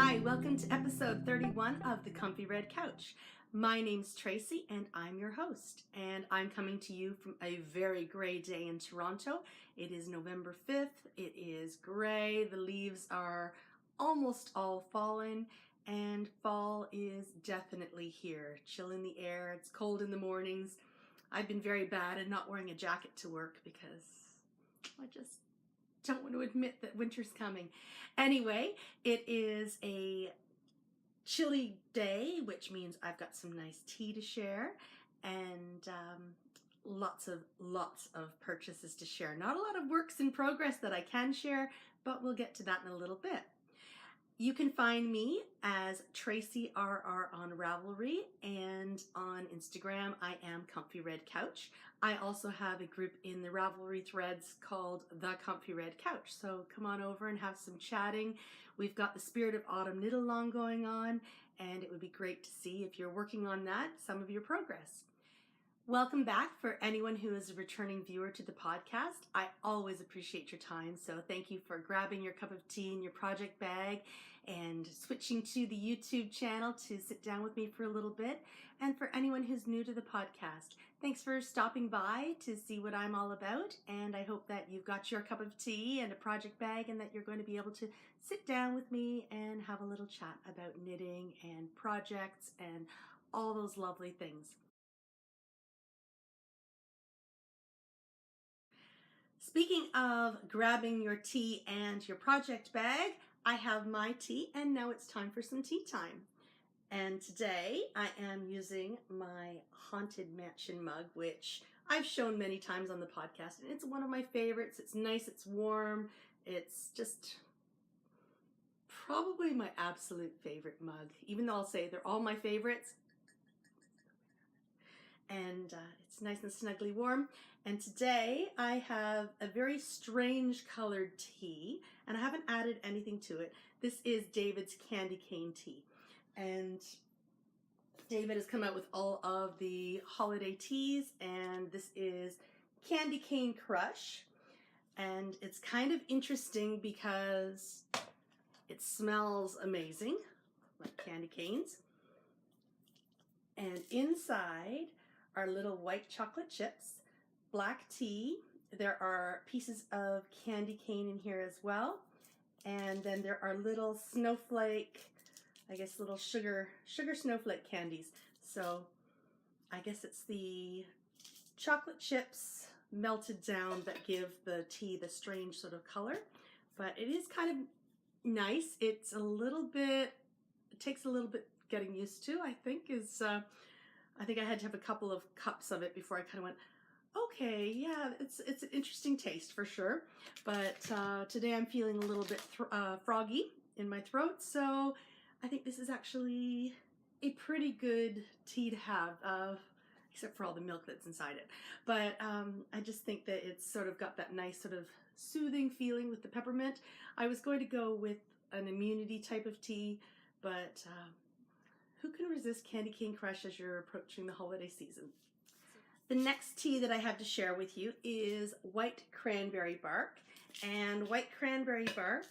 Hi, welcome to episode 31 of The Comfy Red Couch. My name's Tracy and I'm your host, and I'm coming to you from a very gray day in Toronto. It is November 5th. It is gray. The leaves are almost all fallen and fall is definitely here. Chill in the air. It's cold in the mornings. I've been very bad at not wearing a jacket to work because I just don't want to admit that winter's coming. Anyway, it is a chilly day, which means I've got some nice tea to share and lots of purchases to share. Not a lot of works in progress that I can share, but we'll get to that in a little bit. You can find me as Tracy RR on Ravelry, and on Instagram I am Comfy Red Couch. I also have a group in the Ravelry threads called The Comfy Red Couch, so come on over and have some chatting. We've got the Spirit of Autumn knit along going on, and it would be great to see, if you're working on that, some of your progress. Welcome back for anyone who is a returning viewer to the podcast. I always appreciate your time, so thank you for grabbing your cup of tea and your project bag and switching to the YouTube channel to sit down with me for a little bit. And for anyone who's new to the podcast, thanks for stopping by to see what I'm all about, and I hope that you've got your cup of tea and a project bag and that you're going to be able to sit down with me and have a little chat about knitting and projects and all those lovely things. Speaking of grabbing your tea and your project bag, I have my tea and now it's time for some tea time. And today I am using my Haunted Mansion mug, which I've shown many times on the podcast, and it's one of my favorites. It's nice, it's warm, it's just probably my absolute favorite mug. Even though I'll say they're all my favorites, and it's nice and snugly warm. And today I have a very strange colored tea, and I haven't added anything to it. This is David's Candy Cane tea, and David has come out with all of the holiday teas, and this is Candy Cane Crush. And it's kind of interesting because it smells amazing, like candy canes, and inside are little white chocolate chips, black tea. There are pieces of candy cane in here as well. And then there are little snowflake, I guess little sugar snowflake candies. So I guess it's the chocolate chips melted down that give the tea the strange sort of color. But it is kind of nice. It's a little bit, it takes a little bit getting used to, I think, I think I had to have a couple of cups of it before I kind of went, okay, yeah, it's an interesting taste for sure. But today I'm feeling a little bit froggy in my throat, so I think this is actually a pretty good tea to have, except for all the milk that's inside it. But I just think that it's sort of got that nice sort of soothing feeling with the peppermint. I was going to go with an immunity type of tea, but who can resist Candy Cane Crush as you're approaching the holiday season? The next tea that I have to share with you is White Cranberry Bark. And White Cranberry Bark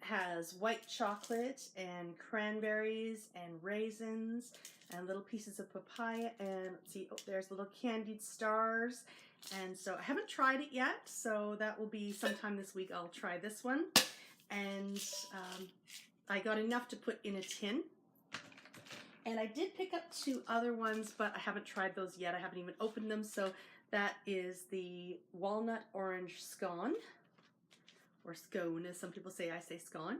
has white chocolate and cranberries and raisins and little pieces of papaya, and let's see, oh, there's little candied stars. And so I haven't tried it yet, so that will be sometime this week. I'll try this one. And I got enough to put in a tin. And I did pick up two other ones, but I haven't tried those yet. I haven't even opened them. So that is the walnut orange scone, or scone as some people say. I say scone,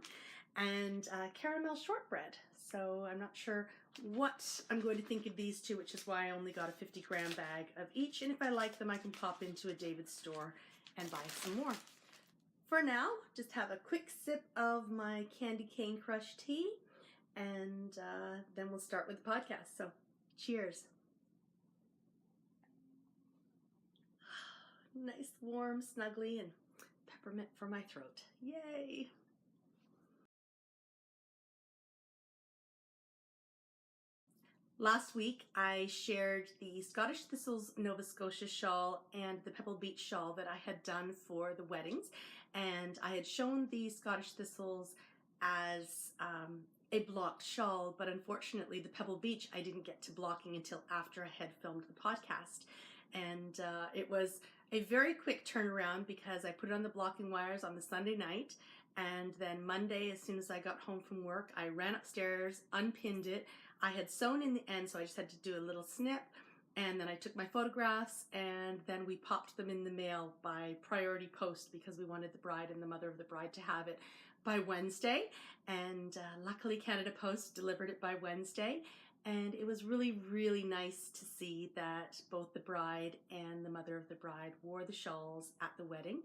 and caramel shortbread. So I'm not sure what I'm going to think of these two, which is why I only got a 50-gram bag of each. And if I like them, I can pop into a David store and buy some more. For now, just have a quick sip of my Candy Cane Crush tea, and then we'll start with the podcast. So, cheers. Nice, warm, snuggly, and peppermint for my throat. Yay! Last week, I shared the Scottish Thistles Nova Scotia shawl and the Pebble Beach shawl that I had done for the weddings. And I had shown the Scottish Thistles as a blocked shawl, but unfortunately the Pebble Beach I didn't get to blocking until after I had filmed the podcast. And it was a very quick turnaround because I put it on the blocking wires on the Sunday night, and then Monday, as soon as I got home from work, I ran upstairs, unpinned it. I had sewn in the end, so I just had to do a little snip, and then I took my photographs, and then we popped them in the mail by priority post because we wanted the bride and the mother of the bride to have it by Wednesday. And luckily Canada Post delivered it by Wednesday. And it was really, really nice to see that both the bride and the mother of the bride wore the shawls at the wedding.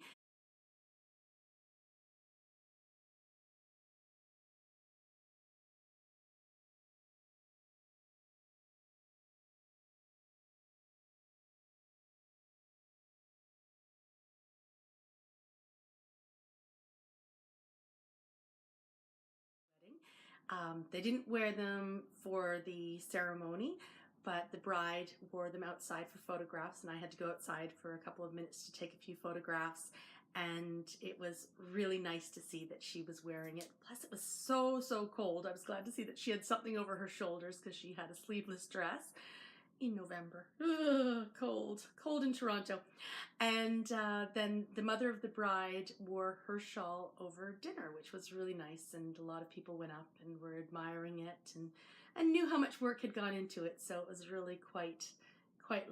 They didn't wear them for the ceremony, but the bride wore them outside for photographs, and I had to go outside for a couple of minutes to take a few photographs, and it was really nice to see that she was wearing it. Plus it was so, so cold. I was glad to see that she had something over her shoulders because she had a sleeveless dress in November. Ugh, cold in Toronto. And then the mother of the bride wore her shawl over dinner, which was really nice. And a lot of people went up and were admiring it and knew how much work had gone into it. So it was really quite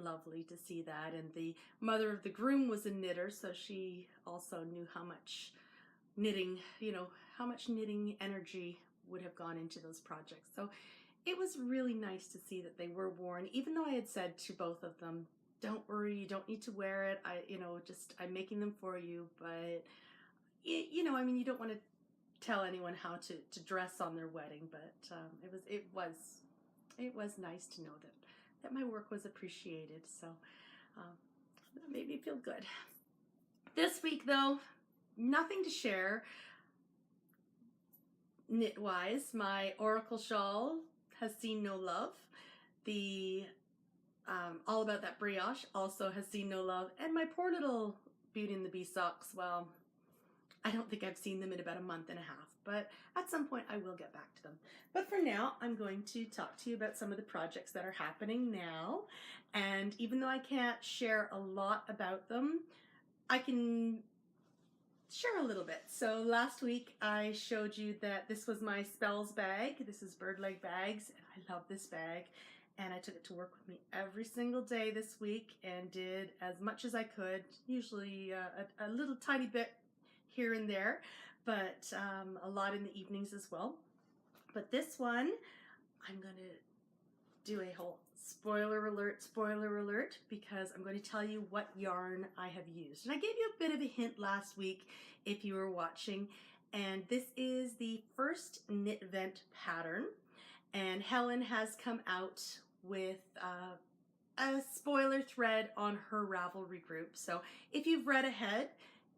lovely to see that. And the mother of the groom was a knitter, so she also knew how much knitting, how much knitting energy would have gone into those projects. So it was really nice to see that they were worn, even though I had said to both of them, don't worry, you don't need to wear it. I'm making them for you, but you don't want to tell anyone how to dress on their wedding, but it was nice to know that my work was appreciated. So that made me feel good. This week though, nothing to share knit-wise. My Oracle shawl has seen no love. The All About That Brioche also has seen no love. And my poor little Beauty and the Beast socks, well, I don't think I've seen them in about a month and a half, but at some point I will get back to them. But for now, I'm going to talk to you about some of the projects that are happening now. And even though I can't share a lot about them, I can share a little bit. So last week I showed you that this was my Spells bag. This is Bird Leg Bags, and I love this bag. And I took it to work with me every single day this week and did as much as I could, usually a little tiny bit here and there, but a lot in the evenings as well. But this one, I'm going to do a whole spoiler alert, because I'm going to tell you what yarn I have used. And I gave you a bit of a hint last week if you were watching. And this is the first Knit Vent pattern. And Helen has come out with a spoiler thread on her Ravelry group. So if you've read ahead,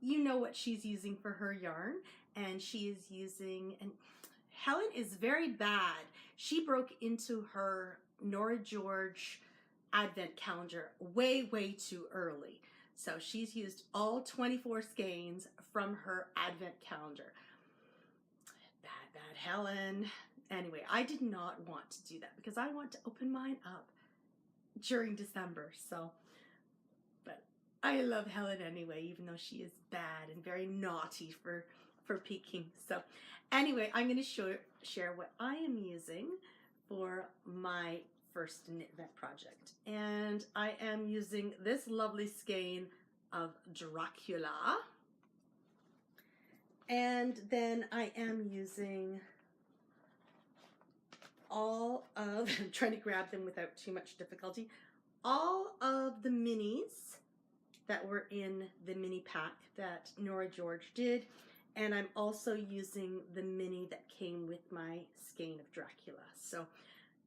you know what she's using for her yarn. And she is using, and Helen is very bad. She broke into her Nora George advent calendar way too early. So she's used all 24 skeins from her advent calendar. Bad Helen. Anyway, I did not want to do that because I want to open mine up during December. So, but I love Helen anyway, even though she is bad and very naughty for peeking. So anyway, I'm going to share what I am using for my first Knit Vent project. And I am using this lovely skein of Dracula. And then I am using all of, I'm trying to grab them without too much difficulty, all of the minis that were in the mini pack that Nora George did. And I'm also using the mini that came with my skein of Dracula. So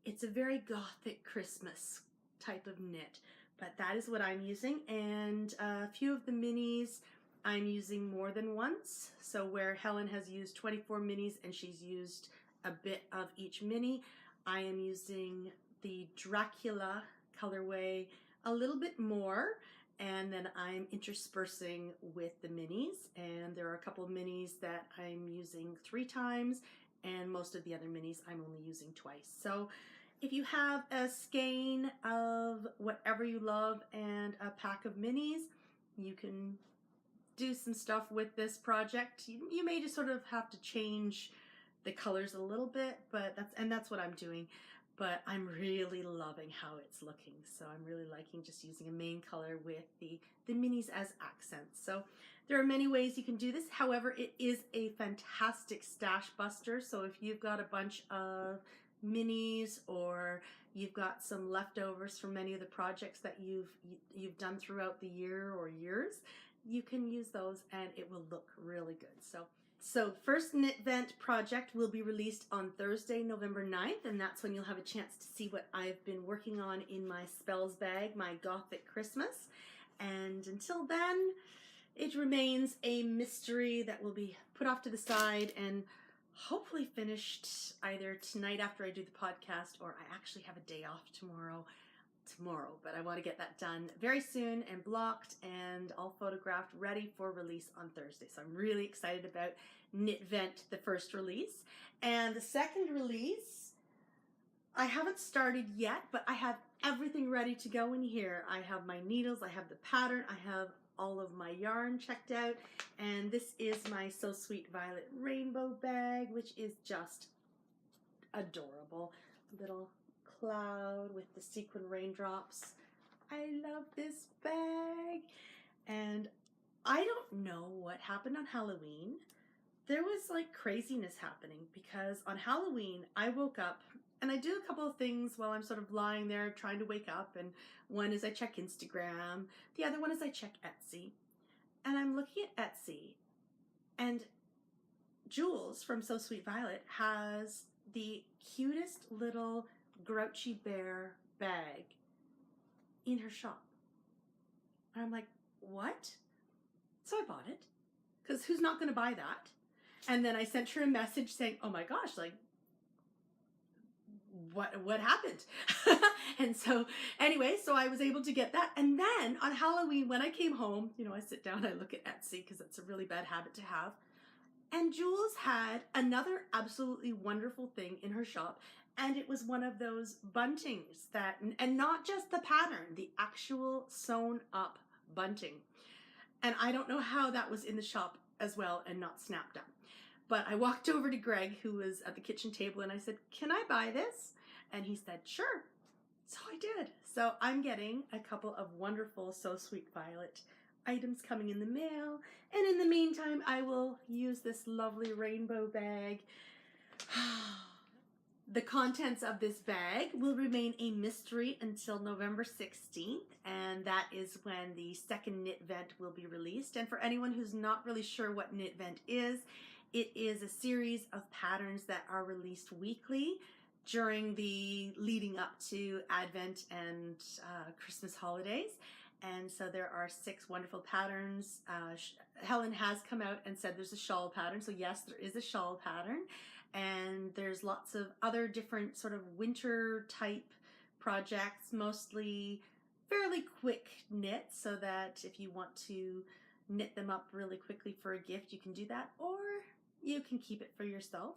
it's a very gothic Christmas type of knit, but that is what I'm using. And a few of the minis I'm using more than once. So where Helen has used 24 minis and she's used a bit of each mini, I am using the Dracula colorway a little bit more, and then I'm interspersing with the minis. And there are a couple of minis that I'm using 3 times, and most of the other minis I'm only using twice. So if you have a skein of whatever you love and a pack of minis, you can do some stuff with this project. You may just sort of have to change the colors a little bit, but that's what I'm doing. But I'm really loving how it's looking. So I'm really liking just using a main color with the minis as accents. So there are many ways you can do this. However, it is a fantastic stash buster. So if you've got a bunch of minis, or you've got some leftovers from many of the projects that you've done throughout the year or years, you can use those and it will look really good. So first Knit Vent project will be released on Thursday, November 9th, and that's when you'll have a chance to see what I've been working on in my spells bag, my Gothic Christmas. And until then, it remains a mystery that will be put off to the side and hopefully finished either tonight after I do the podcast, or I actually have a day off tomorrow, but I want to get that done very soon and blocked and all photographed, ready for release on Thursday. So I'm really excited about Knit Vent, the first release. And the second release, I haven't started yet, but I have everything ready to go in here. I have my needles, I have the pattern, I have all of my yarn checked out, and this is my So Sweet Violet rainbow bag, which is just adorable. Little cloud with the sequin raindrops. I love this bag. And I don't know what happened on Halloween. There was like craziness happening, because on Halloween I woke up and I do a couple of things while I'm sort of lying there trying to wake up, and one is I check Instagram, the other one is I check Etsy. And I'm looking at Etsy, and Jules from So Sweet Violet has the cutest little Grouchy Bear bag in her shop. And I'm like, what? So I bought it, because who's not going to buy that? And then I sent her a message saying, oh my gosh, like, what happened? And so anyway, so I was able to get that. And then on Halloween, when I came home, you know, I sit down, I look at Etsy, because it's a really bad habit to have. And Jules had another absolutely wonderful thing in her shop. And it was one of those buntings that, and not just the pattern, the actual sewn up bunting. And I don't know how that was in the shop as well and not snapped up. But I walked over to Greg, who was at the kitchen table, and I said, can I buy this? And he said, sure. So I did. So I'm getting a couple of wonderful So Sweet Violet items coming in the mail. And in the meantime, I will use this lovely rainbow bag. The contents of this bag will remain a mystery until November 16th, and that is when the second Knit Vent will be released. And for anyone who's not really sure what Knit Vent is, it is a series of patterns that are released weekly during the leading up to Advent and Christmas holidays. And so there are 6 wonderful patterns. Helen has come out and said there's a shawl pattern. So yes, there is a shawl pattern. And there's lots of other different sort of winter type projects, mostly fairly quick knits, so that if you want to knit them up really quickly for a gift, you can do that, or you can keep it for yourself.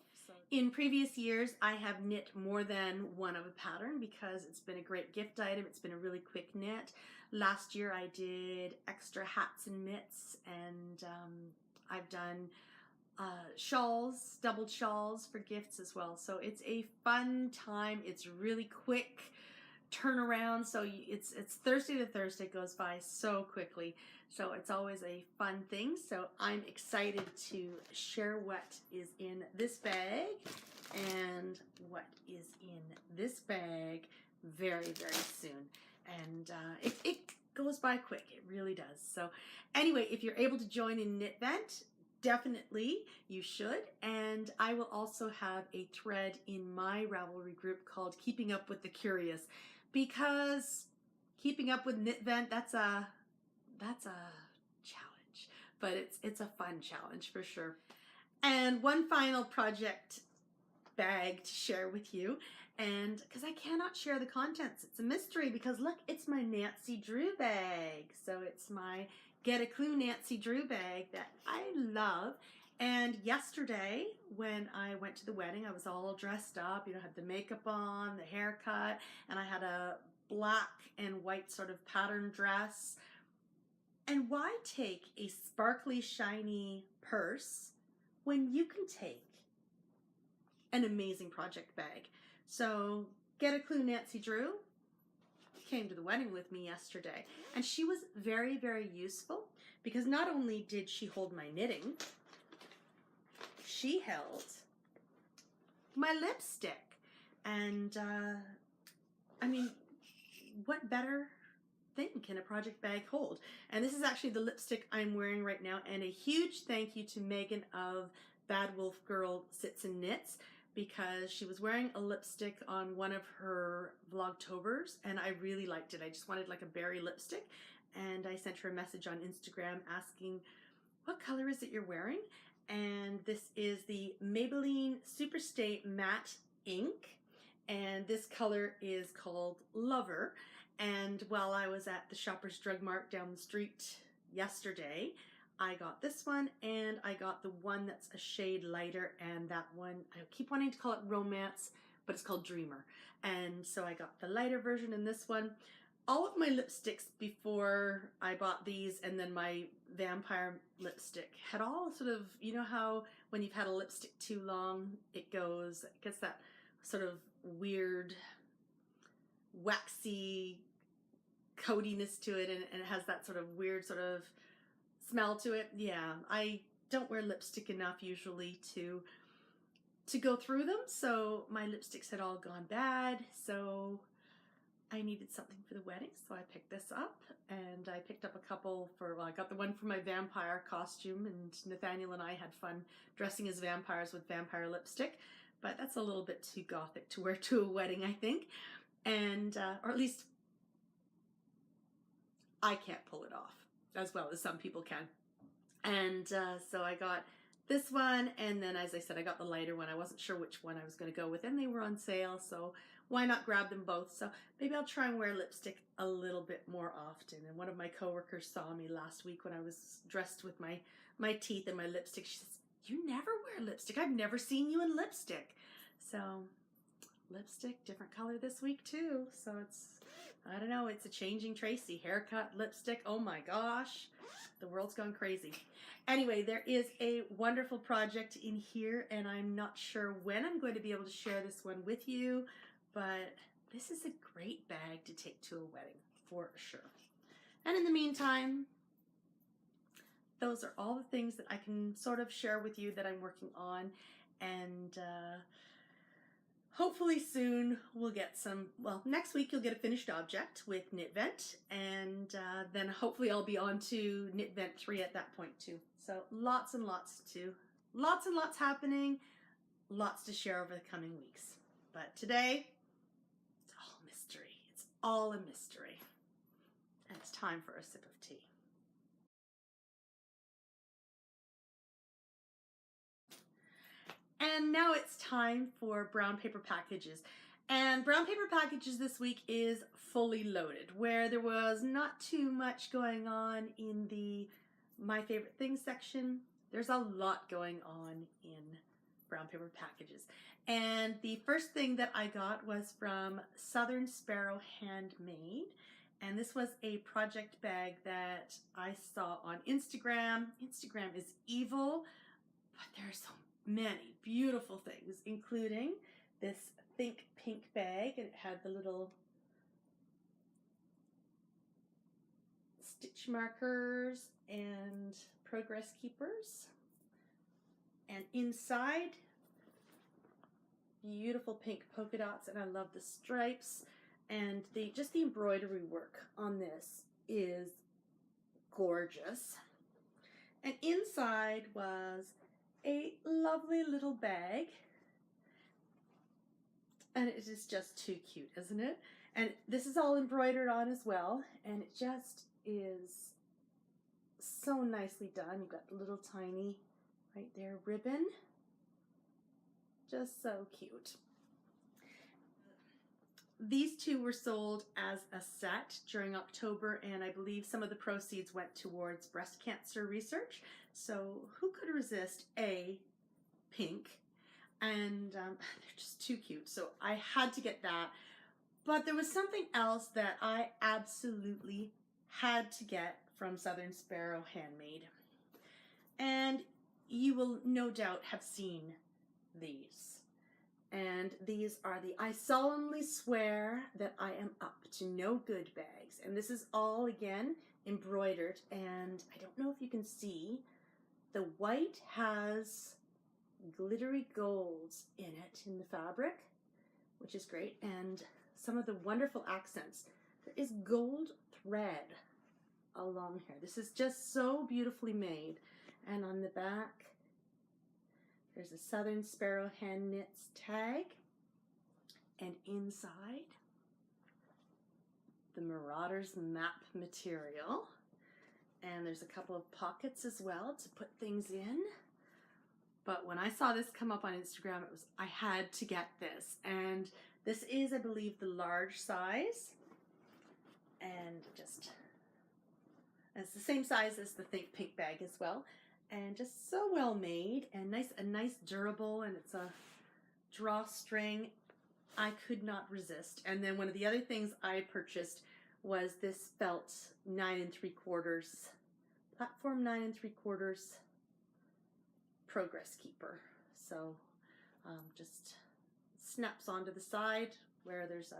In previous years, I have knit more than one of a pattern because it's been a great gift item. It's been a really quick knit. Last year I did extra hats and mitts, and I've done shawls, doubled shawls for gifts as well. So it's a fun time. It's really quick turnaround. So it's Thursday to Thursday, goes by so quickly. So it's always a fun thing. So I'm excited to share what is in this bag and what is in this bag very, very soon. And it goes by quick. It really does. So anyway, if you're able to join in Knit Vent, definitely you should. And I will also have a thread in my Ravelry group called Keeping Up with the Curious, because keeping up with Knit Vent, that's a challenge, but it's a fun challenge for sure. And one final project bag to share with you, and because I cannot share the contents, it's a mystery, because look, it's my Nancy Drew bag. So it's my Get a Clue Nancy Drew bag that I love, And yesterday when I went to the wedding, I was all dressed up, had the makeup on, the haircut, and I had a black and white sort of pattern dress. And why take a sparkly, shiny purse when you can take an amazing project bag? So get a clue, Nancy Drew came to the wedding with me yesterday, and she was very, very useful because not only did she hold my knitting, she held my lipstick. And I mean, what better thing can a project bag hold? And this is actually the lipstick I'm wearing right now, and a huge thank you to Megan of Bad Wolf Girl Sits and Knits, because she was wearing a lipstick on one of her Vlogtobers and I really liked it. I just wanted like a berry lipstick, and I sent her a message on Instagram asking, what color is it you're wearing? And this is the Maybelline Superstay Matte Ink, and this color is called Lover. And while I was at the Shoppers Drug Mart down the street yesterday, I got this one, and I got the one that's a shade lighter, and that one, I keep wanting to call it Romance, but it's called Dreamer. And so I got the lighter version in this one. All of my lipsticks before I bought these, and then my Vampire lipstick, had all sort of, you know how when you've had a lipstick too long, it gets that sort of weird, waxy coatiness to it, and it has that sort of weird sort of smell to it. Yeah, I don't wear lipstick enough usually to go through them, so my lipsticks had all gone bad, so I needed something for the wedding, so I picked this up, and I picked up a couple I got the one for my vampire costume, and Nathaniel and I had fun dressing as vampires with vampire lipstick, but that's a little bit too gothic to wear to a wedding, I think, and or at least I can't pull it off as well as some people can. And so I got this one, and then, as I said, I got the lighter one. I wasn't sure which one I was going to go with, and they were on sale, so why not grab them both? So maybe I'll try and wear lipstick a little bit more often. And one of my coworkers saw me last week when I was dressed with my teeth and my lipstick. She says, "You never wear lipstick. I've never seen you in lipstick." So lipstick, different color this week too. So it's, I don't know, it's a changing Tracy. Haircut, lipstick, oh my gosh, the world's gone crazy. Anyway, there is a wonderful project in here, and I'm not sure when I'm going to be able to share this one with you, but this is a great bag to take to a wedding for sure. And in the meantime, those are all the things that I can sort of share with you that I'm working on, and hopefully soon we'll get some, well, next week you'll get a finished object with KnitVent, and then hopefully I'll be on to KnitVent 3 at that point too. So lots and lots happening, lots to share over the coming weeks. But today, it's all mystery. It's all a mystery. And it's time for a sip of tea. And now it's time for brown paper packages. And brown paper packages this week is fully loaded, where there was not too much going on in the My Favorite Things section. There's a lot going on in brown paper packages. And the first thing that I got was from Southern Sparrow Handmade. And this was a project bag that I saw on Instagram. Instagram is evil, but there are so many beautiful things, including this Think Pink bag, and it had the little stitch markers and progress keepers. And inside, beautiful pink polka dots, and I love the stripes, and just the embroidery work on this is gorgeous. And inside was a lovely little bag, and it is just too cute, isn't it? And this is all embroidered on as well, and it just is so nicely done. You've got the little tiny, right there, ribbon. Just so cute. these two were sold as a set during October, and I believe some of the proceeds went towards breast cancer research. So who could resist a pink? And they're just too cute. So I had to get that. But there was something else that I absolutely had to get from Southern Sparrow Handmade. And you will no doubt have seen these. And these are the I solemnly swear that I am up to no good bags. And this is all, again, embroidered. And I don't know if you can see, the white has glittery golds in it, in the fabric, which is great. And some of the wonderful accents. There is gold thread along here. This is just so beautifully made. And on the back, there's a Southern Sparrow Hand Knits tag, and inside, the Marauders map material. And there's a couple of pockets as well to put things in. But when I saw this come up on Instagram, I had to get this. And this is, I believe, the large size. And it's the same size as the Think Pink bag as well. And just so well made and a nice durable, and it's a drawstring. I could not resist. And then one of the other things I purchased was this felt 9 3/4 platform 9 3/4 progress keeper. So just snaps onto the side where there's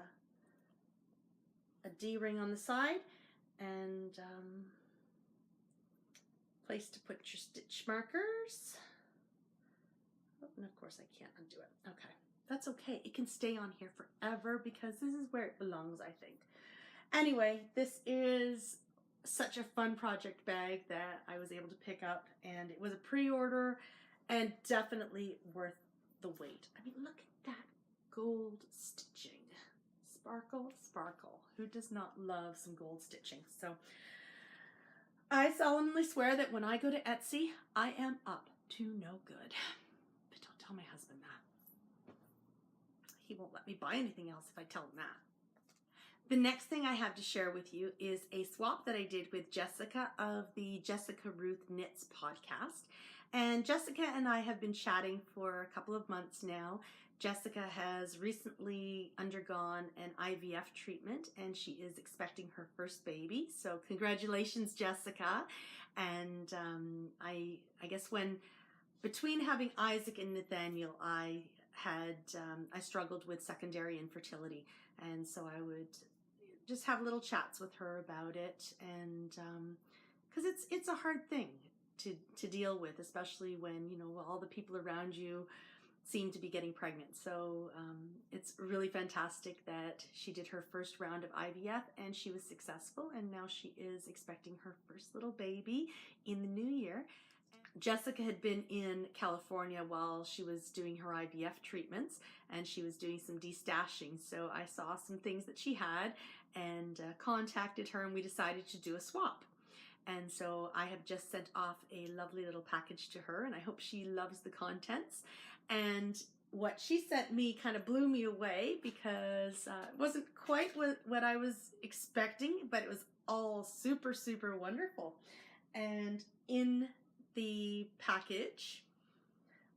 a D-ring on the side, and place to put your stitch markers. Oh, and of course I can't undo it. Okay, that's okay. It can stay on here forever because this is where it belongs, I think. Anyway, this is such a fun project bag that I was able to pick up, and it was a pre-order and definitely worth the wait. I mean, look at that gold stitching. Sparkle, sparkle. Who does not love some gold stitching? So I solemnly swear that when I go to Etsy, I am up to no good. But don't tell my husband that. He won't let me buy anything else if I tell him that. The next thing I have to share with you is a swap that I did with Jessica of the Jessica Ruth Knits podcast. And Jessica and I have been chatting for a couple of months now. Jessica has recently undergone an IVF treatment, and she is expecting her first baby. So congratulations, Jessica. And I guess between having Isaac and Nathaniel, I struggled with secondary infertility. And so I would just have little chats with her about it. And because it's a hard thing to deal with, especially when, you know, all the people around you seem to be getting pregnant. So it's really fantastic that she did her first round of IVF and she was successful, and now she is expecting her first little baby in the new year. Jessica had been in California while she was doing her IVF treatments, and she was doing some destashing. So I saw some things that she had and contacted her, and we decided to do a swap. And so I have just sent off a lovely little package to her, and I hope she loves the contents. And what she sent me kind of blew me away because it wasn't quite what I was expecting, but it was all super, super wonderful. And in the package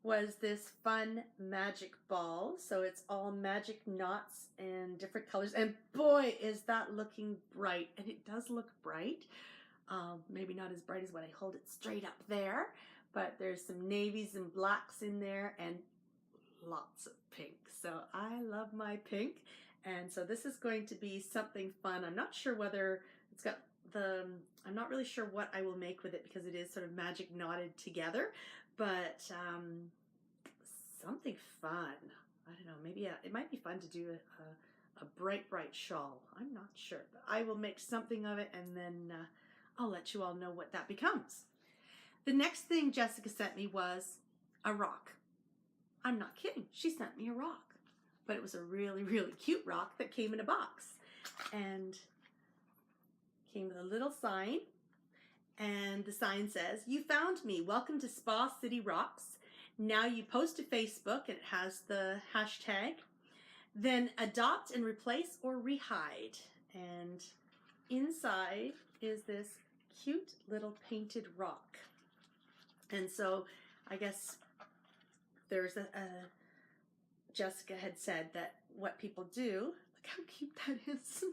was this fun magic ball. So it's all magic knots and different colors. And boy, is that looking bright. And it does look bright. Maybe not as bright as when I hold it straight up there, but there's some navies and blacks in there and lots of pink. So I love my pink. And so this is going to be something fun. I'm not sure whether it's got I'm not really sure what I will make with it because it is sort of magic knotted together, but something fun. I don't know, maybe it might be fun to do a bright shawl. I'm not sure, but I will make something of it, and then I'll let you all know what that becomes. The next thing Jessica sent me was a rock. I'm not kidding. She sent me a rock, but it was a really, really cute rock that came in a box, and came with a little sign, and the sign says, "You found me. Welcome to Spa City Rocks. Now you post to Facebook," and it has the hashtag, Then adopt and replace or rehide. And inside is this cute little painted rock. And so I guess there's Jessica had said that what people do, look how cute that is.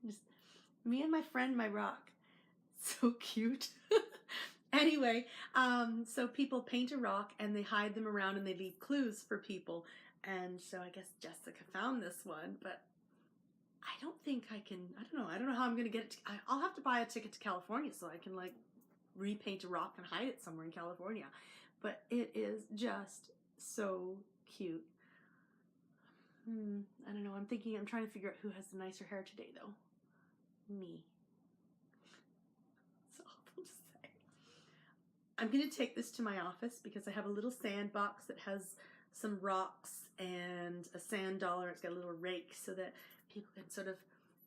Just me and my friend, my rock. So cute. Anyway, so people paint a rock and they hide them around and they leave clues for people. And so I guess Jessica found this one, but I don't think I can, I don't know how I'm going to get it. I'll have to buy a ticket to California so I can like repaint a rock and hide it somewhere in California. But it is just so cute. I don't know. I'm trying to figure out who has the nicer hair today though. Me. It's awful to say. I'm going to take this to my office because I have a little sandbox that has some rocks and a sand dollar. It's got a little rake so that people can sort of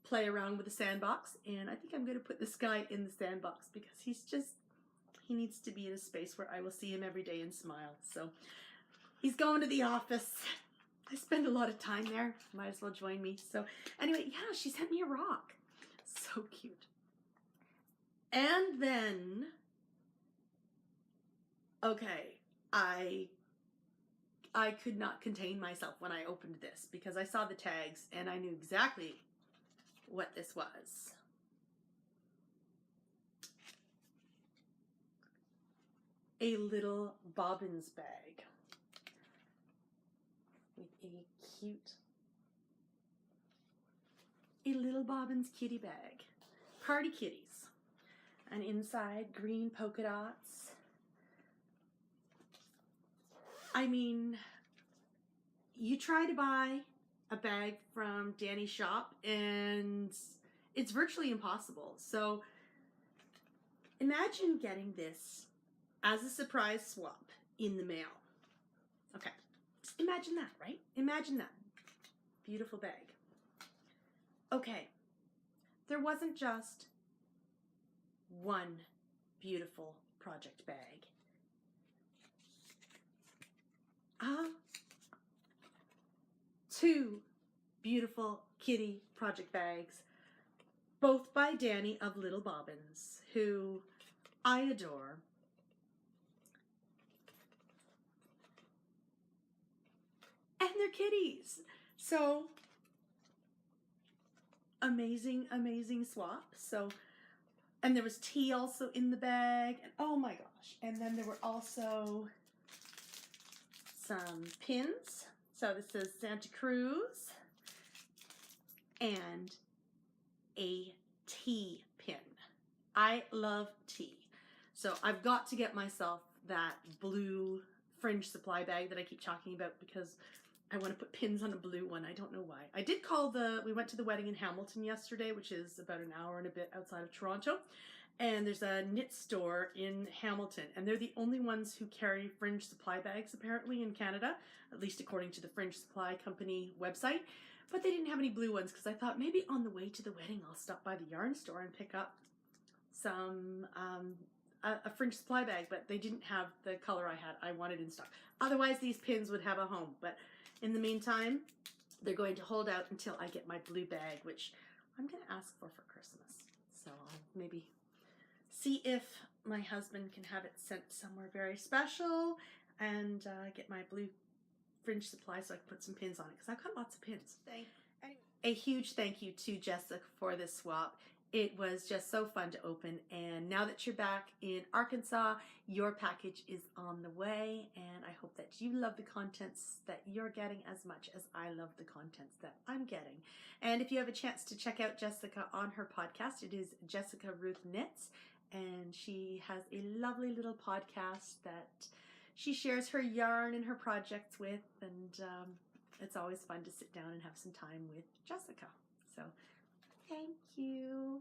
play around with the sandbox. And I think I'm going to put this guy in the sandbox because he needs to be in a space where I will see him every day and smile. So he's going to the office. I spend a lot of time there. Might as well join me. So anyway, yeah, she sent me a rock. So cute. And then, okay, I could not contain myself when I opened this because I saw the tags and I knew exactly what this was. A little bobbins bag with a little bobbins kitty bag. Party kitties. And inside, green polka dots. I mean, you try to buy a bag from Danny's shop and it's virtually impossible. So imagine getting this as a surprise swap in the mail. Okay, just imagine that, right? Imagine that. Beautiful bag. Okay, there wasn't just one beautiful project bag. Two beautiful kitty project bags, both by Danny of Little Bobbins, who I adore. And they're kitties. So amazing, amazing swap. So, and there was tea also in the bag. And oh my gosh. And then there were also some pins. So this is Santa Cruz and a tea pin. I love tea. So I've got to get myself that blue fringe supply bag that I keep talking about because I want to put pins on a blue one. I don't know why. I did call we went to the wedding in Hamilton yesterday, which is about an hour and a bit outside of Toronto. And there's a knit store in Hamilton, and they're the only ones who carry fringe supply bags apparently in Canada, at least according to the Fringe Supply Company website. But they didn't have any blue ones because I thought maybe on the way to the wedding I'll stop by the yarn store and pick up some a fringe supply bag, but they didn't have the color I wanted in stock. Otherwise these pins would have a home, but in the meantime they're going to hold out until I get my blue bag, which I'm going to ask for Christmas. So I'll maybe see if my husband can have it sent somewhere very special and get my blue fringe supply so I can put some pins on it because I've got lots of pins. Anyway, a huge thank you to Jessica for this swap. It was just so fun to open, and now that you're back in Arkansas, your package is on the way, and I hope that you love the contents that you're getting as much as I love the contents that I'm getting. And if you have a chance to check out Jessica on her podcast, it is Jessica Ruth Knits, and she has a lovely little podcast that she shares her yarn and her projects with, and it's always fun to sit down and have some time with Jessica. So thank you.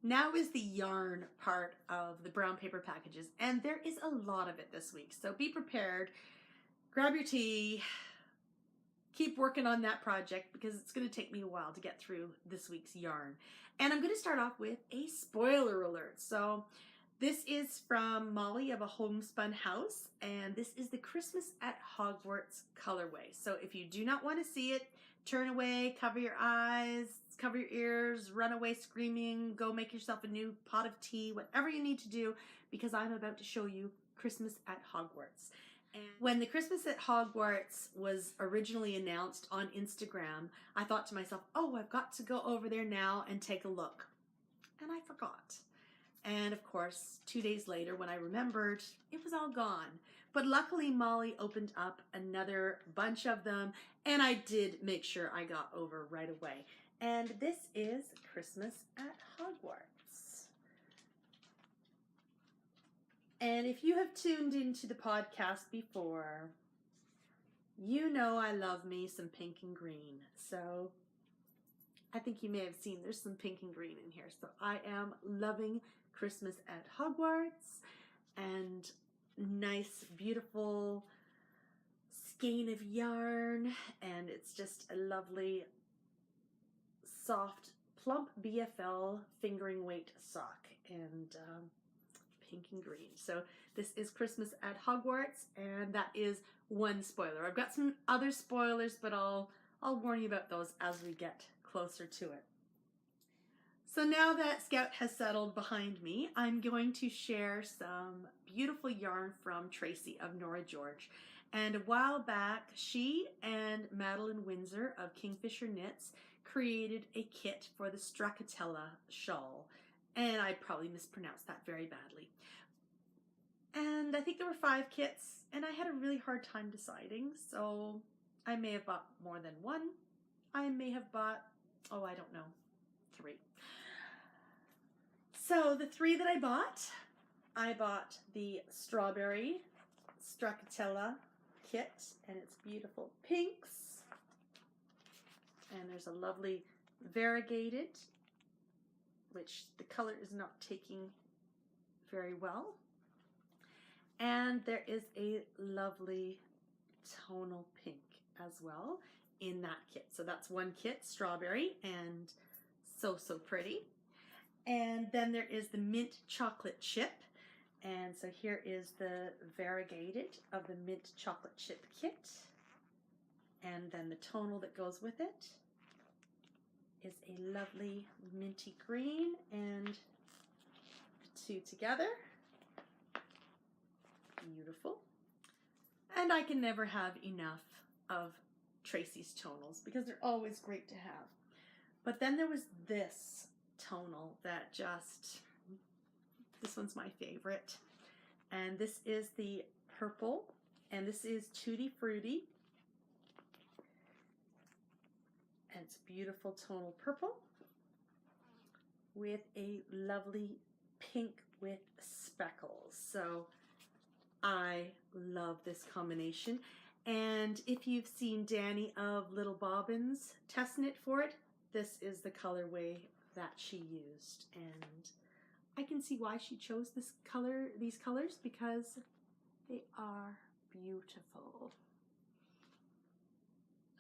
Now is the yarn part of the brown paper packages, and there is a lot of it this week. So be prepared, grab your tea, keep working on that project because it's going to take me a while to get through this week's yarn. And I'm going to start off with a spoiler alert. So This is from Molly of A Homespun House, and this is the Christmas at Hogwarts colorway. So if you do not want to see it, turn away, cover your eyes, cover your ears, run away screaming, go make yourself a new pot of tea, whatever you need to do, because I'm about to show you Christmas at Hogwarts. And when the Christmas at Hogwarts was originally announced on Instagram, I thought to myself, oh, I've got to go over there now and take a look. And I forgot. And of course, 2 days later, when I remembered, it was all gone. But luckily, Molly opened up another bunch of them, and I did make sure I got over right away. And this is Christmas at Hogwarts. And if you have tuned into the podcast before, you know I love me some pink and green. So I think you may have seen there's some pink and green in here. So I am loving Christmas at Hogwarts, and nice, beautiful skein of yarn, and it's just a lovely, soft, plump BFL fingering weight sock, and pink and green. So this is Christmas at Hogwarts, and that is one spoiler. I've got some other spoilers, but I'll warn you about those as we get closer to it. So now that Scout has settled behind me, I'm going to share some beautiful yarn from Tracy of Nora George. And a while back, she and Madeline Windsor of Kingfisher Knits created a kit for the Stracciatella shawl. And I probably mispronounced that very badly. And I think there were 5 kits, and I had a really hard time deciding, so I may have bought more than one. I may have bought, oh, I don't know, 3. So the 3 that I bought the Strawberry Stracciatella kit, and it's beautiful pinks, and there's a lovely variegated, which the color is not taking very well, and there is a lovely tonal pink as well in that kit. So that's one kit, Strawberry, and so pretty. And then there is the mint chocolate chip. And so here is the variegated of the mint chocolate chip kit. And then the tonal that goes with it is a lovely minty green, and the 2 together. Beautiful. And I can never have enough of Tracy's tonals because they're always great to have. But then there was this tonal that this one's my favorite, and this is the purple, and this is Tutti Frutti, and it's beautiful tonal purple with a lovely pink with speckles. So I love this combination, and if you've seen Danny of Little Bobbins test knit for it, this is the colorway that she used, and I can see why she chose these colors, because they are beautiful.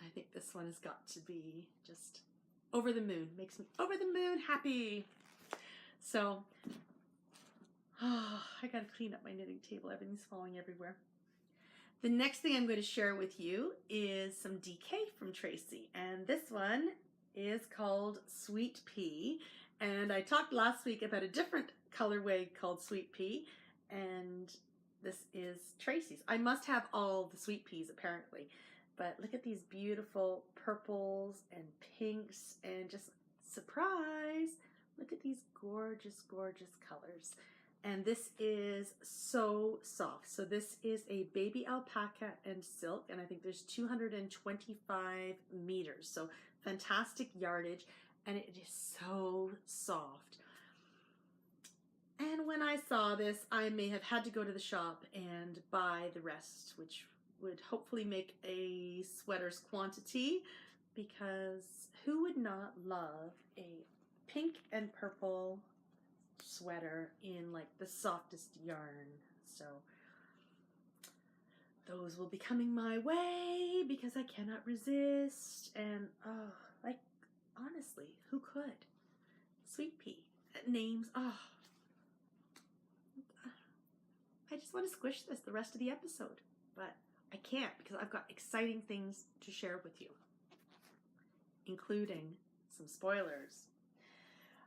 I think this one has got to be just over the moon. Makes me over the moon happy. So, I gotta clean up my knitting table. Everything's falling everywhere. The next thing I'm going to share with you is some DK from Tracy, and this one is called Sweet Pea, and I talked last week about a different colorway called Sweet Pea, and this is Tracy's. I must have all the Sweet Peas apparently, but look at these beautiful purples and pinks, and just surprise, look at these gorgeous colors. And this is so soft. So this is a baby alpaca and silk, and I think there's 225 meters. So fantastic yardage, and it is so soft. And when I saw this, I may have had to go to the shop and buy the rest, which would hopefully make a sweater's quantity, because who would not love a pink and purple sweater in like the softest yarn? So those will be coming my way because I cannot resist. And oh, like honestly, who could? Sweet Pea names, oh, I just want to squish this the rest of the episode, but I can't because I've got exciting things to share with you, including some spoilers.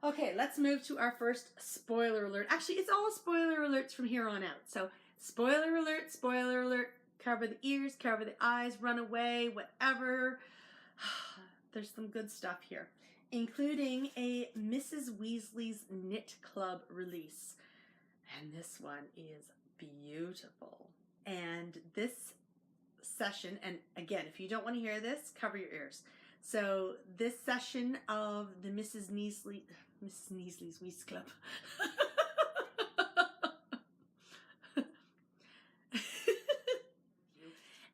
Okay, let's move to our first spoiler alert. Actually, it's all spoiler alerts from here on out. So, spoiler alert, cover the ears, cover the eyes, run away, whatever. There's some good stuff here, including a Mrs. Weasley's Knit Club release. And this one is beautiful. And this session, and again, if you don't want to hear this, cover your ears. So this session of the Mrs. Weasley's Weast Club.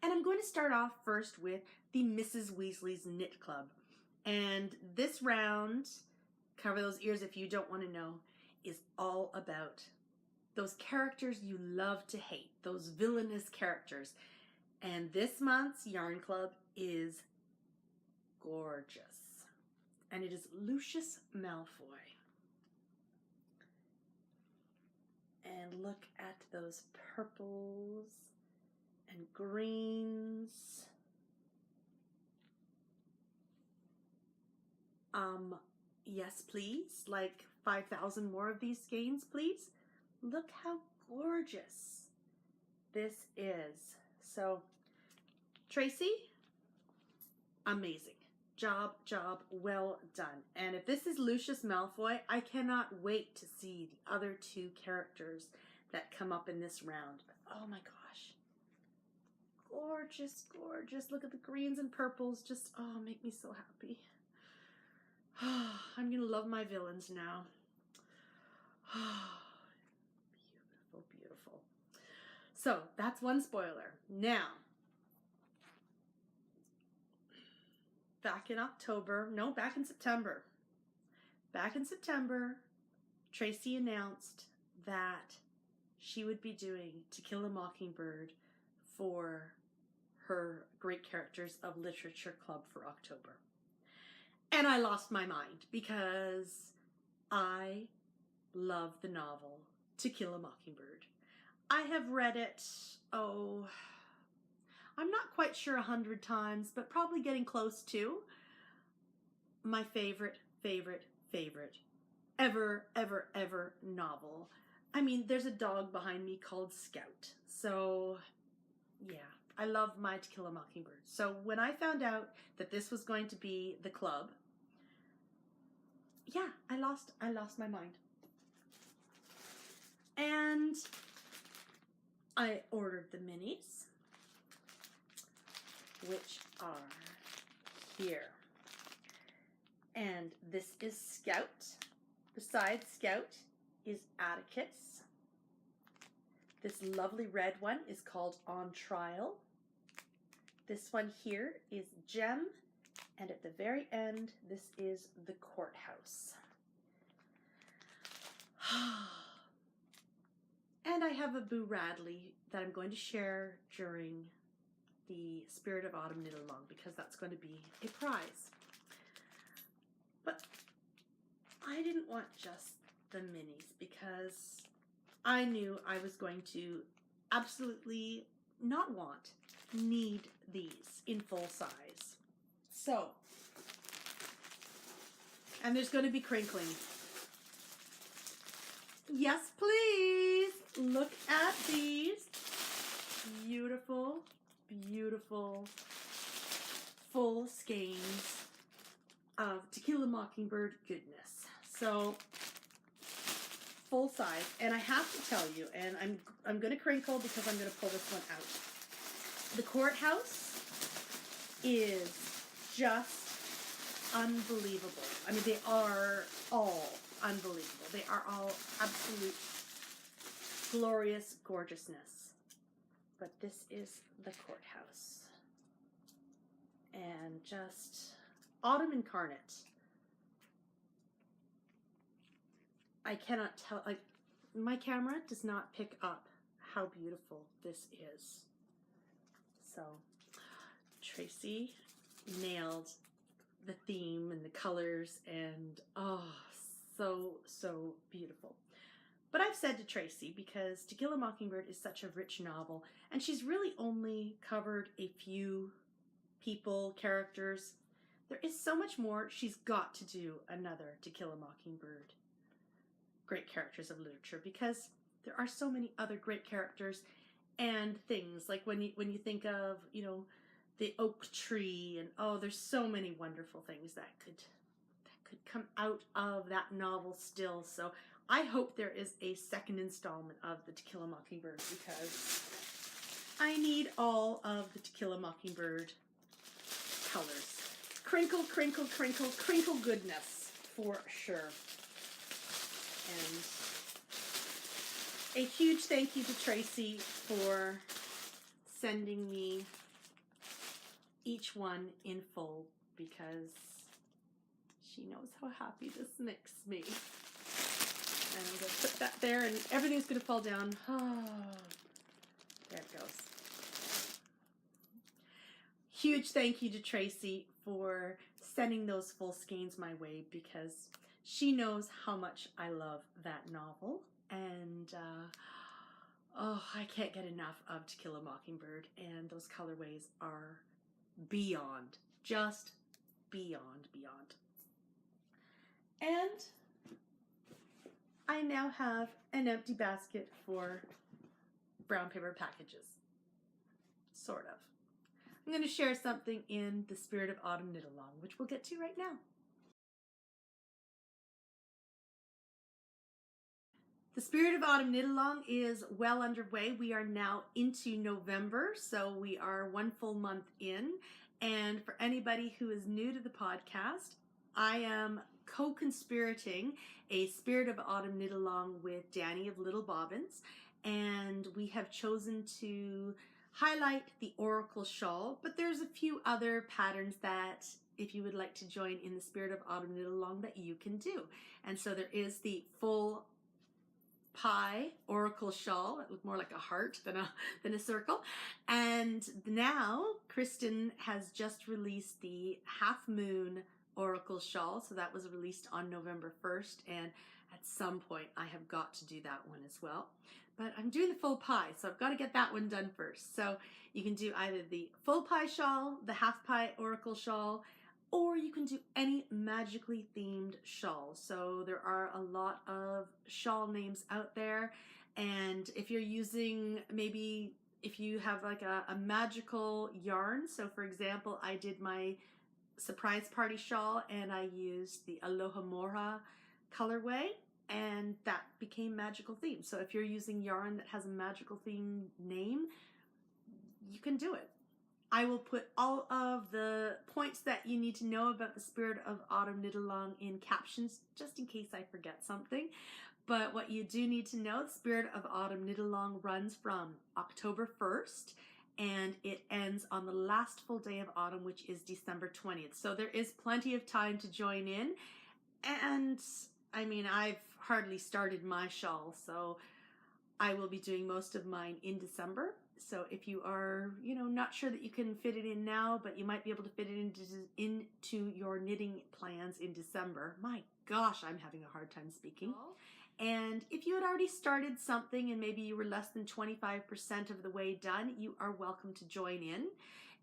And I'm going to start off first with the Mrs. Weasley's Knit Club. And this round, cover those ears if you don't want to know, is all about those characters you love to hate, those villainous characters. And this month's Yarn Club is gorgeous. And it is Lucius Malfoy. And look at those purples and greens. Yes, please. Like 5,000 more of these skeins, please. Look how gorgeous this is. So, Tracy, amazing. Job well done. And if this is Lucius Malfoy, I cannot wait to see the other two characters that come up in this round. Oh my gosh. Gorgeous, gorgeous. Look at the greens and purples. Just, oh, make me so happy. I'm going to love my villains now. Beautiful, beautiful. So, that's one spoiler. Now, back in September, Tracy announced that she would be doing To Kill a Mockingbird for her Great Characters of Literature Club for October. And I lost my mind because I love the novel To Kill a Mockingbird. I have read it, I'm not quite sure 100 times, but probably getting close to my favorite ever novel. I mean, there's a dog behind me called Scout. So, yeah, I love my To Kill a Mockingbird. So when I found out that this was going to be the club, yeah, I lost my mind. And I ordered the minis, which are here. And this is Scout. Beside Scout is Atticus. This lovely red one is called On Trial. This one here is Jem. And at the very end, this is the Courthouse. And I have a Boo Radley that I'm going to share during the Spirit of Autumn Knit Along because that's going to be a prize. But I didn't want just the minis because I knew I was going to absolutely not need these in full size. So, and there's going to be crinkling. Yes, please. Look at these beautiful, beautiful full skeins of To Kill a Mockingbird goodness. So, full size. And I have to tell you, and I'm going to crinkle because I'm going to pull this one out. The Courthouse is just unbelievable. I mean, they are all unbelievable. They are all absolute glorious gorgeousness. But this is the Courthouse. And just Autumn Incarnate. I cannot tell, like, my camera does not pick up how beautiful this is. So, Tracy nailed the theme and the colors, and oh, so beautiful. But I've said to Tracy, because To Kill a Mockingbird is such a rich novel, and she's really only covered a few people, characters. There is so much more. She's got to do another To Kill a Mockingbird great characters of literature, because there are so many other great characters and things, like when you think of, the oak tree, and oh, there's so many wonderful things that could come out of that novel still. So I hope there is a second installment of the To Kill a Mockingbird, because I need all of the To Kill a Mockingbird colors. Crinkle, crinkle, crinkle, crinkle goodness for sure. And a huge thank you to Tracy for sending me each one in full, because she knows how happy this makes me. And I'm going to put that there, and everything's going to fall down. Oh, there it goes. Huge thank you to Tracy for sending those full skeins my way, because she knows how much I love that novel. And oh, I can't get enough of To Kill a Mockingbird, and those colorways are beyond, just beyond. And I now have an empty basket for brown paper packages, sort of. I'm going to share something in the Spirit of Autumn Knit Along, which we'll get to right now. The Spirit of Autumn Knit Along is well underway. We are now into November, so we are one full month in. And for anybody who is new to the podcast, I am co-conspirating a Spirit of Autumn Knit Along with Danny of Little Bobbins, and we have chosen to highlight the Oracle Shawl, but there's a few other patterns that, if you would like to join in the Spirit of Autumn Knit Along, that you can do. And so there is the full pie Oracle Shawl. It looked more like a heart than a circle. And now Kristen has just released the Half Moon Oracle Shawl. So that was released on November 1st. And at some point I have got to do that one as well. But I'm doing the full pie, so I've got to get that one done first. So you can do either the full pie shawl, the half pie Oracle Shawl, or you can do any magically themed shawl. So there are a lot of shawl names out there. And if you're using, maybe if you have like a magical yarn. So for example, I did my surprise party shawl and I used the Aloha Mora colorway, and that became magical theme. So if you're using yarn that has a magical theme name, you can do it. I will put all of the points that you need to know about the Spirit of Autumn Knit Along in captions, just in case I forget something. But what you do need to know, the Spirit of Autumn Knit Along runs from October 1st, and it ends on the last full day of autumn, which is December 20th. So there is plenty of time to join in. And I mean, I've hardly started my shawl, so I will be doing most of mine in December. So if you are, not sure that you can fit it in now, but you might be able to fit it into your knitting plans in December. My gosh, I'm having a hard time speaking. And if you had already started something and maybe you were less than 25% of the way done, you are welcome to join in.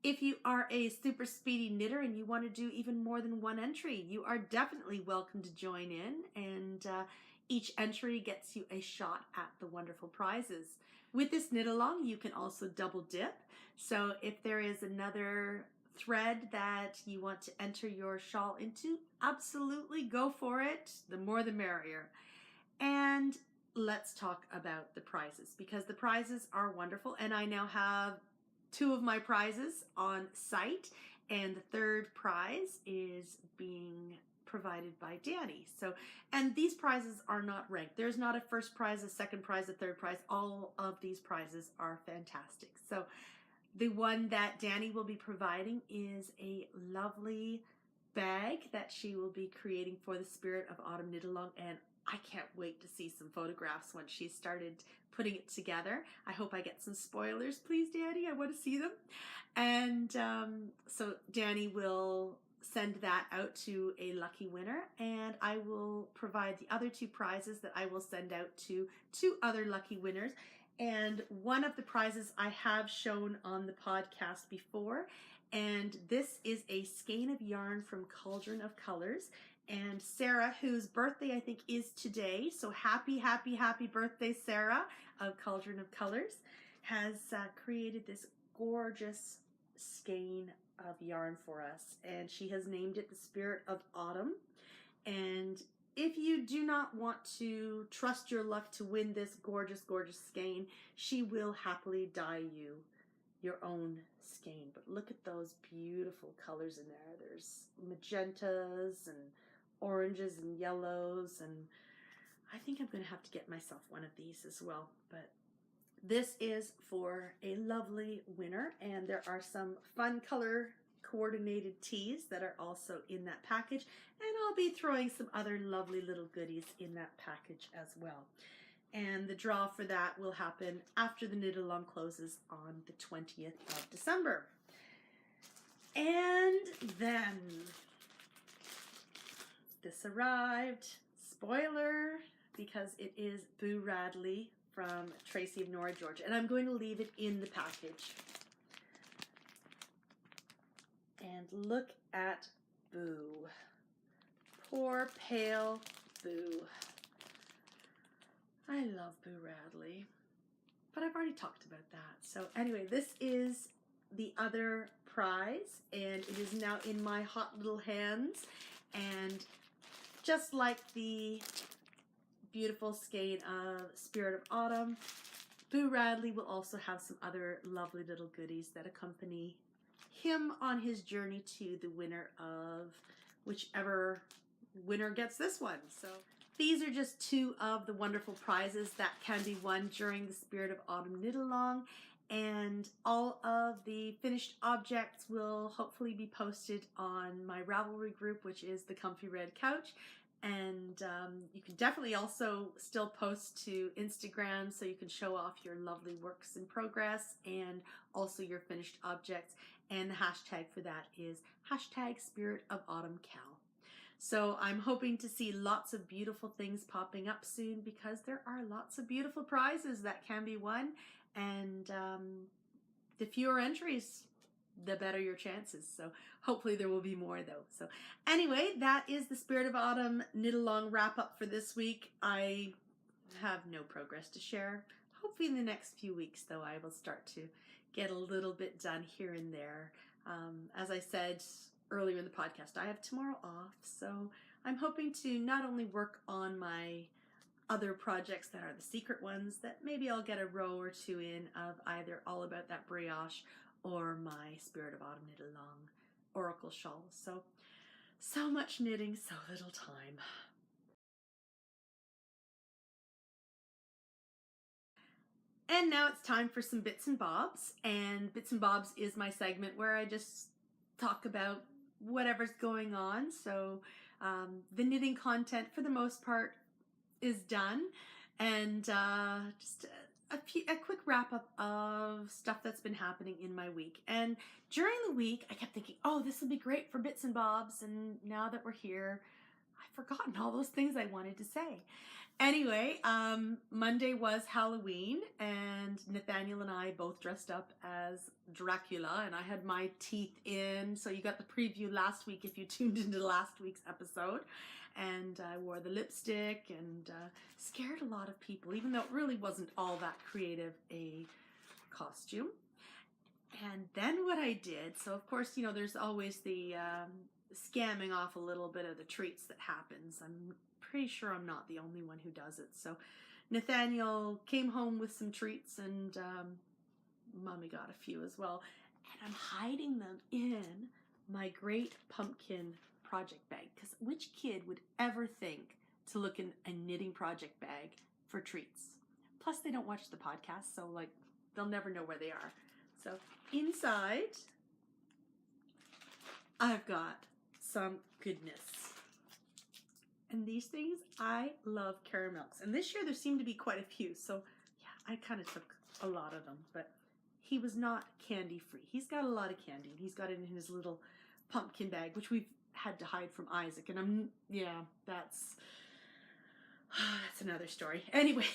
If you are a super speedy knitter and you want to do even more than one entry, you are definitely welcome to join in, and each entry gets you a shot at the wonderful prizes. With this knit along, you can also double dip. So if there is another thread that you want to enter your shawl into, absolutely go for it. The more the merrier. And let's talk about the prizes, because the prizes are wonderful, and I now have 2 of my prizes on site, and the 3rd prize is being provided by Danny. So, and these prizes are not ranked. There's not a first prize, a second prize, a third prize. All of these prizes are fantastic. So the one that Danny will be providing is a lovely bag that she will be creating for the Spirit of Autumn Knit Along, and I can't wait to see some photographs when she started putting it together. I hope I get some spoilers, please, Danny. I want to see them. And so Danny will send that out to a lucky winner, and I will provide the other 2 prizes that I will send out to 2 other lucky winners. And one of the prizes I have shown on the podcast before, and this is a skein of yarn from Cauldron of Colors. And Sarah, whose birthday I think is today, so happy, happy, happy birthday, Sarah of Cauldron of Colors, has created this gorgeous skein of yarn for us, and she has named it the Spirit of Autumn. And if you do not want to trust your luck to win this gorgeous, gorgeous skein, she will happily dye you your own skein. But look at those beautiful colors in there. There's magentas and oranges and yellows, and I think I'm going to have to get myself one of these as well. But this is for a lovely winner, and there are some fun color coordinated tees that are also in that package, and I'll be throwing some other lovely little goodies in that package as well. And the draw for that will happen after the Knit Along closes on the 20th of December. And then this arrived, spoiler, because it is Boo Radley from Tracy of Nora, Georgia, and I'm going to leave it in the package. And look at Boo. Poor pale Boo. I love Boo Radley, but I've already talked about that. So anyway, this is the other prize, and it is now in my hot little hands. And just like the beautiful skein of Spirit of Autumn, Boo Radley will also have some other lovely little goodies that accompany him on his journey to the winner of whichever winner gets this one. So these are just 2 of the wonderful prizes that can be won during the Spirit of Autumn Knit Along, and all of the finished objects will hopefully be posted on my Ravelry group, which is the Comfy Red Couch. And you can definitely also still post to Instagram, so you can show off your lovely works in progress and also your finished objects. And the hashtag for that is hashtag Spirit of Autumn Cal. So I'm hoping to see lots of beautiful things popping up soon, because there are lots of beautiful prizes that can be won, and the fewer entries, the better your chances. So hopefully there will be more though. So anyway, that is the Spirit of Autumn Knit Along wrap up for this week. I have no progress to share. Hopefully in the next few weeks though, I will start to get a little bit done here and there. As I said earlier in the podcast, I have tomorrow off, so I'm hoping to not only work on my other projects that are the secret ones, that maybe I'll get a row or 2 in of either All About That Brioche or my Spirit of Autumn Knit Along Oracle Shawl. So much knitting, so little time. And now it's time for some Bits and Bobs. And Bits and Bobs is my segment where I just talk about whatever's going on. So the knitting content for the most part is done, and just a quick wrap up of stuff that's been happening in my week. And during the week I kept thinking, oh, this will be great for Bits and Bobs, and now that we're here, I've forgotten all those things I wanted to say. Anyway, Monday was Halloween, and Nathaniel and I both dressed up as Dracula, and I had my teeth in, so you got the preview last week if you tuned into last week's episode. And I wore the lipstick and scared a lot of people, even though it really wasn't all that creative a costume. And then what I did, so of course, you know, there's always the scamming off a little bit of the treats that happens. I'm pretty sure I'm not the only one who does it. So Nathaniel came home with some treats, and Mommy got a few as well. And I'm hiding them in my Great Pumpkin project bag, because which kid would ever think to look in a knitting project bag for treats? Plus they don't watch the podcast, so like they'll never know where they are. So inside I've got some goodness, and these things, I love caramels, and this year there seemed to be quite a few, so yeah, I kind of took a lot of them. But he was not candy free. He's got a lot of candy, and he's got it in his little pumpkin bag, which we've had to hide from Isaac. And that's another story. Anyway,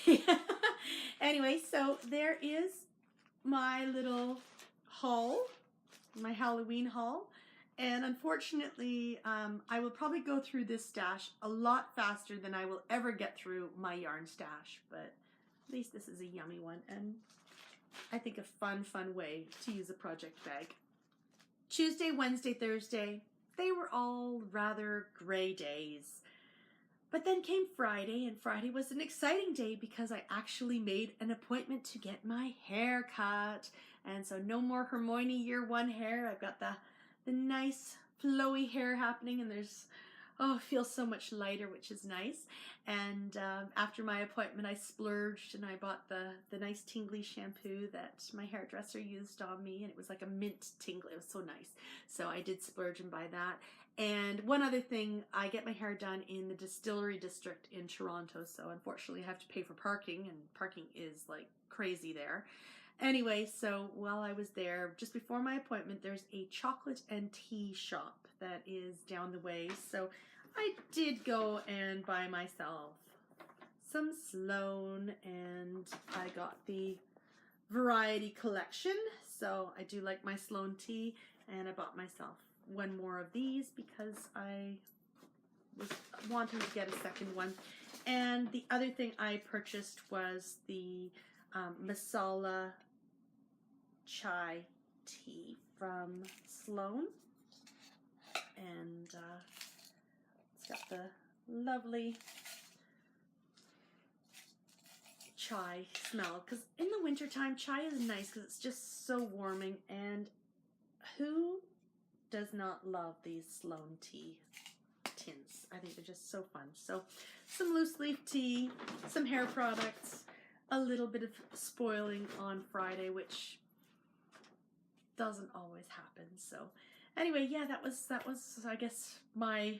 anyway, so there is my little haul, my Halloween haul. And unfortunately, I will probably go through this stash a lot faster than I will ever get through my yarn stash. But at least this is a yummy one, and I think a fun way to use a project bag. Tuesday, Wednesday, Thursday, they were all rather gray days. But then came Friday, and Friday was an exciting day because I actually made an appointment to get my hair cut. And so no more Hermione Year 1 hair. I've got the nice flowy hair happening, and it feels so much lighter, which is nice. And after my appointment, I splurged and I bought the nice tingly shampoo that my hairdresser used on me, and it was like a mint tingly. It was so nice. So I did splurge and buy that. And one other thing, I get my hair done in the Distillery District in Toronto, so unfortunately I have to pay for parking, and parking is like crazy there. Anyway, so while I was there, just before my appointment, there's a chocolate and tea shop that is down the way. So I did go and buy myself some Sloan, and I got the Variety Collection. So I do like my Sloan tea, and I bought myself one more of these because I was wanting to get a second one. And the other thing I purchased was the Masala chai tea from Sloan, and it's got the lovely chai smell, because in the wintertime chai is nice because it's just so warming, and who does not love these Sloan tea tints? I think they're just so fun. So some loose leaf tea, some hair products, a little bit of spoiling on Friday, which doesn't always happen. So anyway, yeah, that was I guess my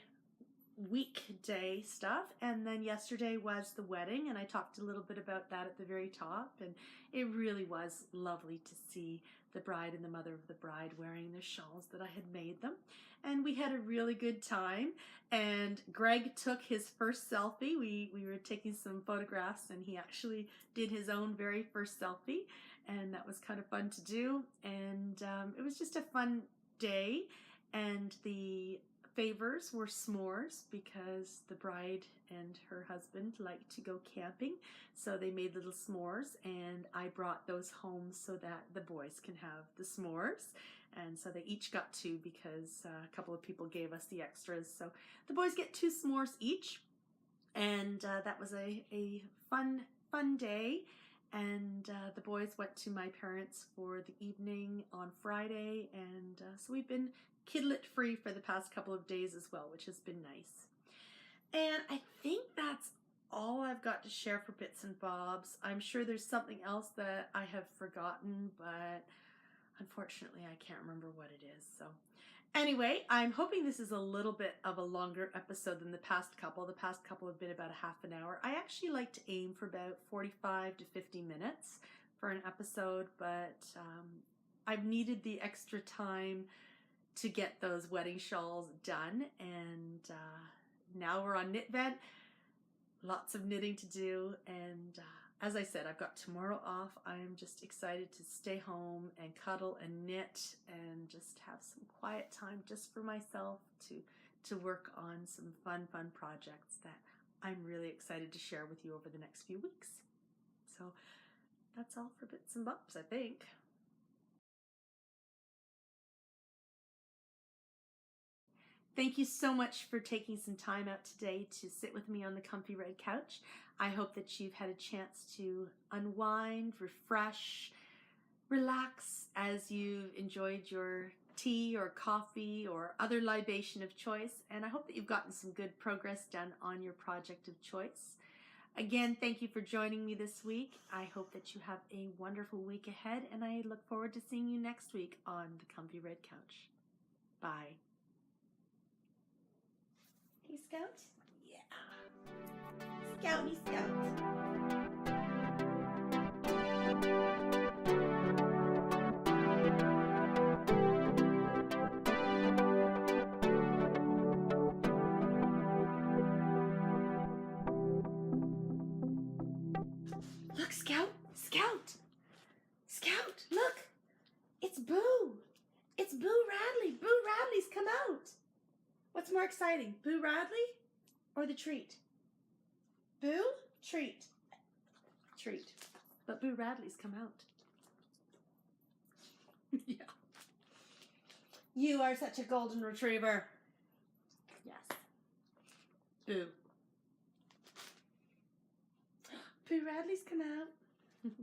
weekday stuff. And then yesterday was the wedding, and I talked a little bit about that at the very top, and it really was lovely to see the bride and the mother of the bride wearing their shawls that I had made them. And we had a really good time, and Greg took his first selfie. We were taking some photographs, and he actually did his own very first selfie, and that was kind of fun to do. And it was just a fun day, and the favors were s'mores because the bride and her husband like to go camping, so they made little s'mores, and I brought those home so that the boys can have the s'mores. And so they each got 2 because a couple of people gave us the extras, so the boys get 2 s'mores each. And that was a fun day. And the boys went to my parents for the evening on Friday, and so we've been kidlet free for the past couple of days as well, which has been nice. And I think that's all I've got to share for Bits and Bobs. I'm sure there's something else that I have forgotten, but unfortunately I can't remember what it is. So anyway, I'm hoping this is a little bit of a longer episode than the past couple. The past couple have been about a half an hour. I actually like to aim for about 45 to 50 minutes for an episode, but I've needed the extra time to get those wedding shawls done, and now we're on Knit Vent. Lots of knitting to do, and as I said, I've got tomorrow off. I'm just excited to stay home and cuddle and knit and just have some quiet time just for myself to work on some fun projects that I'm really excited to share with you over the next few weeks. So that's all for Bits and Bobs, I think. Thank you so much for taking some time out today to sit with me on the comfy red couch. I hope that you've had a chance to unwind, refresh, relax as you've enjoyed your tea or coffee or other libation of choice. And I hope that you've gotten some good progress done on your project of choice. Again, thank you for joining me this week. I hope that you have a wonderful week ahead, and I look forward to seeing you next week on the comfy red couch. Bye. Hey, Scout? Yeah. Scouty Scout. Scout, Scout, Scout, look. It's Boo. It's Boo Radley. Boo Radley's come out. What's more exciting, Boo Radley or the treat? Boo, treat. Treat. But Boo Radley's come out. Yeah. You are such a golden retriever. Yes. Boo. Boo Radley's come out.